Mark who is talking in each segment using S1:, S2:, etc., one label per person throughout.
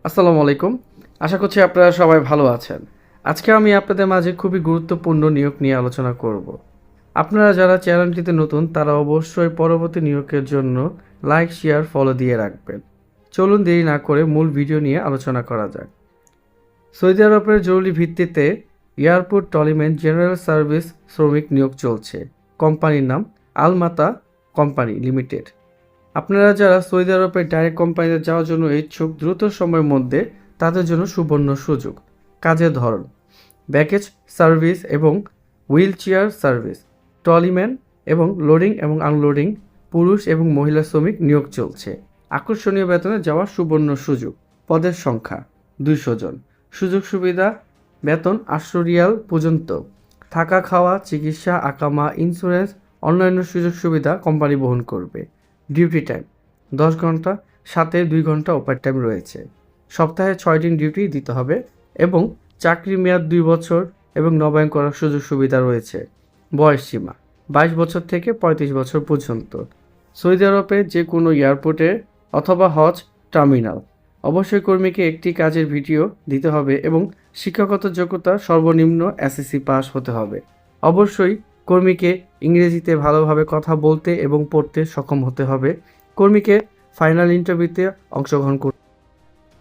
S1: আসসালামু আলাইকুম। আশা করছি আপনারা সবাই ভালো আছেন। আজকে আমি আপনাদের মাঝে খুবই গুরুত্বপূর্ণ নিয়োগ নিয়ে আলোচনা করব। আপনারা যারা চ্যানেলটিতে নতুন তারা অবশ্যই পরবর্তী নিয়োগের জন্য লাইক, শেয়ার, ফলো দিয়ে রাখবেন। চলুন দেরি না করে মূল ভিডিও নিয়ে আলোচনা করা যাক। সৌদি আরবের জরুরি ভিত্তিতে এয়ারপোর্ট টলিম্যান জেনারেল সার্ভিস শ্রমিক নিয়োগ চলছে। কোম্পানির নাম আলমাতা কোম্পানি লিমিটেড। আপনারা যারা সৌদি আরবের ডাইরেক্ট কোম্পানিতে যাওয়ার জন্য ইচ্ছুক দ্রুত সময়ের মধ্যে তাদের জন্য সুবর্ণ সুযোগ। কাজের ধরন ব্যাগেজ সার্ভিস এবং হুইল চেয়ার সার্ভিস, ট্রলিম্যান এবং লোডিং এবং আনলোডিং, পুরুষ এবং মহিলা শ্রমিক নিয়োগ চলছে। আকর্ষণীয় বেতনে যাওয়ার সুবর্ণ সুযোগ। পদের সংখ্যা 200 জন। সুযোগ সুবিধা বেতন 800 রিয়াল পর্যন্ত। থাকা, খাওয়া, চিকিৎসা, আকামা, ইন্স্যুরেন্স, অন্যান্য সুযোগ সুবিধা কোম্পানি বহন করবে। ডিউটি টাইম 10 ঘন্টা, সাথে 2 ঘন্টা ওভারটাইম রয়েছে। সপ্তাহে 6 দিন ডিউটি দিতে হবে এবং চাকরির মেয়াদ 2 বছর এবং নবায়ন করার সুযোগ সুবিধা রয়েছে। বয়স সীমা 22 বছর থেকে 35 বছর পর্যন্ত। সৌদি আরবে যে কোনো এয়ারপোর্টে অথবা হজ টার্মিনাল। অবশ্যই কর্মীকে একটি কাজের ভিডিও দিতে হবে এবং শিক্ষাগত যোগ্যতা সর্বনিম্ন এসএসসি পাস হতে হবে। অবশ্যই কর্মীকে ইংরেজিতে ভালোভাবে কথা বলতে এবং পড়তে সক্ষম হতে হবে। কর্মীকে ফাইনাল ইন্টারভিউতে অংশগ্রহণ করতে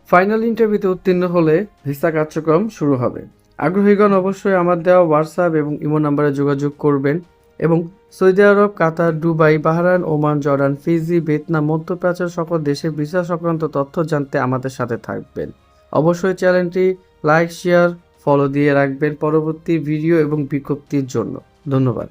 S1: ফাইনাল ইন্টারভিউতে উত্তীর্ণ হলে ভিসা কার্যক্রম শুরু হবে। আগ্রহীগণ অবশ্যই আমার দেওয়া হোয়াটসঅ্যাপ এবং ইমো নাম্বারে যোগাযোগ করবেন এবং Saudi Arab, Qatar, Dubai, Bahrain, Oman, Jordan, Fiji, Vietnam, মধ্যপ্রাচ্যের সকল দেশের ভিসা সংক্রান্ত তথ্য জানতে আমাদের সাথে থাকবেন। অবশ্যই চ্যানেলটি লাইক, শেয়ার, ফলো দিয়ে রাখবেন পরবর্তী ভিডিও এবং বিজ্ঞপ্তির জন্য। ধন্যবাদ।